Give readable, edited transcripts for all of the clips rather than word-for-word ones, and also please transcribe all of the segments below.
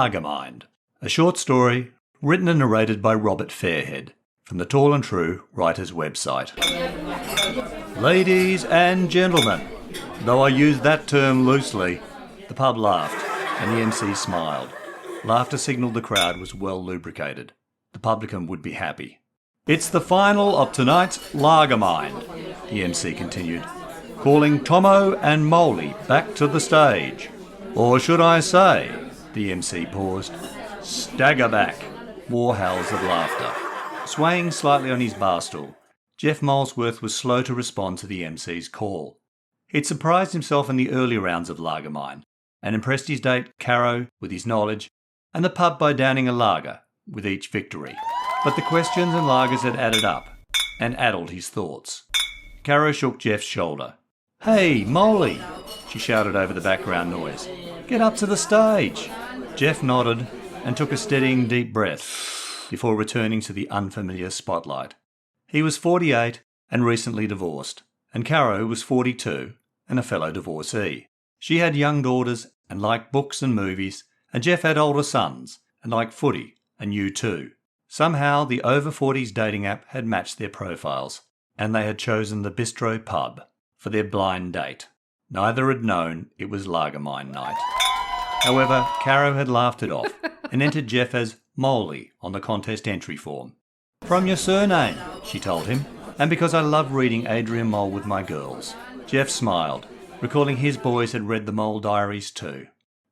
Lagermind, a short story written and narrated by Robert Fairhead from the Tall and True writer's website. Ladies and gentlemen, though I use that term loosely, the pub laughed and the MC smiled. Laughter signalled the crowd was well lubricated. The publican would be happy. It's the final of tonight's Lagermind, the MC continued, calling Tomo and Molly back to the stage. Or should I say, the MC paused, stagger back. More howls of laughter. Swaying slightly on his bar stool, Jeff Molesworth was slow to respond to the MC's call. He'd surprised himself in the early rounds of Lagermind and impressed his date, Caro, with his knowledge, and the pub by downing a lager with each victory. But the questions and lagers had added up and addled his thoughts. Caro shook Jeff's shoulder. Hey, Molly, she shouted over the background noise. Get up to the stage. Jeff nodded and took a steadying deep breath before returning to the unfamiliar spotlight. He was 48 and recently divorced, and Caro was 42 and a fellow divorcee. She had young daughters and liked books and movies, and Jeff had older sons and liked footy and knew too. Somehow the over-40s dating app had matched their profiles, and they had chosen the Bistro pub for their blind date. Neither had known it was Lagermind night. However, Caro had laughed it off and entered Jeff as Molly on the contest entry form. From your surname, she told him, and because I love reading Adrian Mole with my girls. Jeff smiled, recalling his boys had read the Mole diaries too.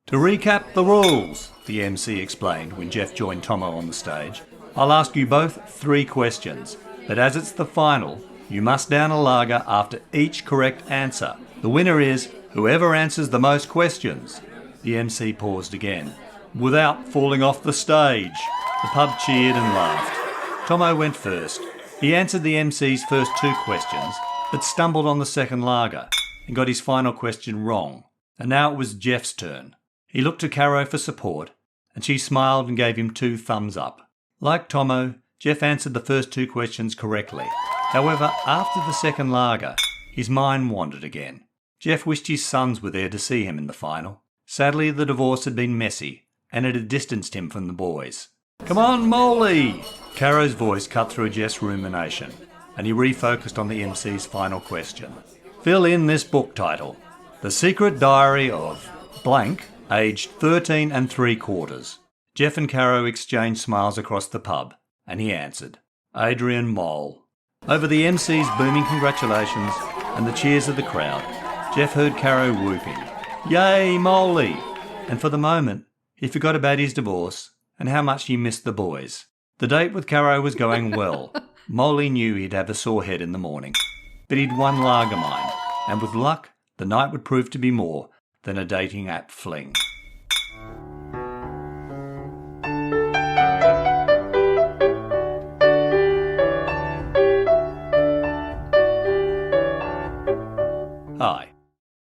To recap the rules, the MC explained when Jeff joined Tomo on the stage, I'll ask you both 3 questions, but as it's the final, you must down a lager after each correct answer. The winner is whoever answers the most questions. The MC paused again. Without falling off the stage. The pub cheered and laughed. Tomo went first. He answered the MC's first 2 questions, but stumbled on the second lager and got his final question wrong. And now it was Jeff's turn. He looked to Caro for support, and she smiled and gave him 2 thumbs up. Like Tomo, Jeff answered the first 2 questions correctly. However, after the second lager, his mind wandered again. Jeff wished his sons were there to see him in the final. Sadly, the divorce had been messy, and it had distanced him from the boys. Come on, Molly! Caro's voice cut through Jeff's rumination, and he refocused on the MC's final question. Fill in this book title. The Secret Diary of blank, aged 13 3/4. Jeff and Caro exchanged smiles across the pub, and he answered, Adrian Mole. Over the MC's booming congratulations and the cheers of the crowd, Jeff heard Caro whooping, Yay, Molly! And for the moment, he forgot about his divorce and how much he missed the boys. The date with Caro was going well. Molly knew he'd have a sore head in the morning, but he'd won Lagermind, and with luck, the night would prove to be more than a dating app fling. Hi,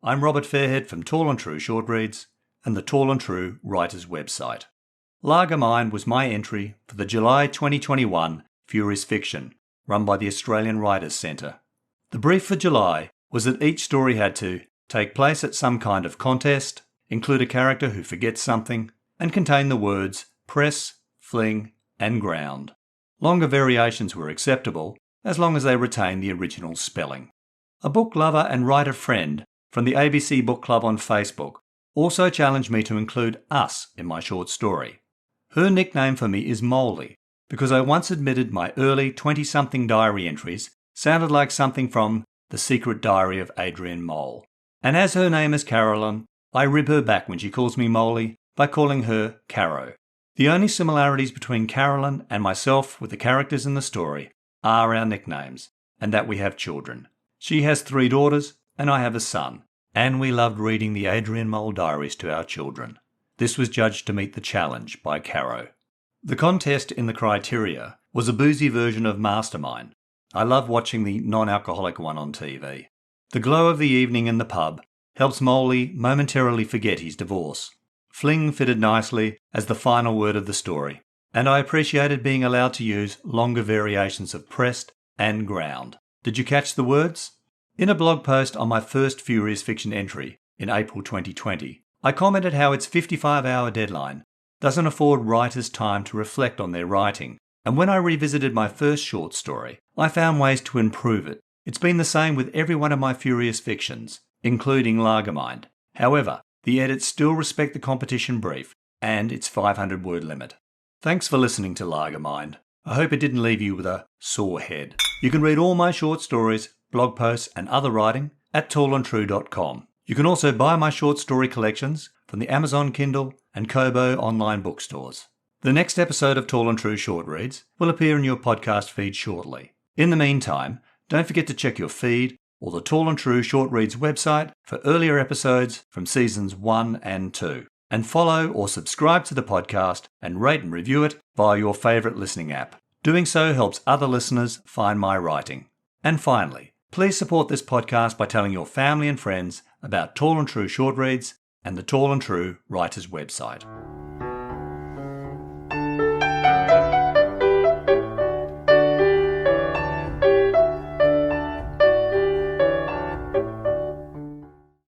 I'm Robert Fairhead from Tall and True Short Reads and the Tall and True writer's website. Lagermind was my entry for the July 2021 Furious Fiction, run by the Australian Writers' Centre. The brief for July was that each story had to take place at some kind of contest, include a character who forgets something, and contain the words press, fling, and ground. Longer variations were acceptable, as long as they retained the original spelling. A book lover and writer friend from the ABC Book Club on Facebook also challenged me to include us in my short story. Her nickname for me is Molly, because I once admitted my early 20-something diary entries sounded like something from The Secret Diary of Adrian Mole. And as her name is Carolyn, I rib her back when she calls me Molly by calling her Caro. The only similarities between Carolyn and myself with the characters in the story are our nicknames, and that we have children. She has 3 daughters, and I have a son, and we loved reading the Adrian Mole diaries to our children. This was judged to meet the challenge by Caro. The contest in the criteria was a boozy version of Mastermind. I love watching the non-alcoholic one on TV. The glow of the evening in the pub helps Molly momentarily forget his divorce. Fling fitted nicely as the final word of the story, and I appreciated being allowed to use longer variations of pressed and ground. Did you catch the words? In a blog post on my first Furious Fiction entry in April 2020, I commented how its 55-hour deadline doesn't afford writers time to reflect on their writing, and when I revisited my first short story, I found ways to improve it. It's been the same with every one of my Furious fictions, including Lagermind. However, the edits still respect the competition brief and its 500-word limit. Thanks for listening to Lagermind. I hope it didn't leave you with a sore head. You can read all my short stories, blog posts and other writing at tallandtrue.com. You can also buy my short story collections from the Amazon Kindle and Kobo online bookstores. The next episode of Tall and True Short Reads will appear in your podcast feed shortly. In the meantime, don't forget to check your feed or the Tall and True Short Reads website for earlier episodes from seasons 1 and 2. And follow or subscribe to the podcast and rate and review it via your favourite listening app. Doing so helps other listeners find my writing. And finally, please support this podcast by telling your family and friends about Tall and True Short Reads and the Tall and True Writers website.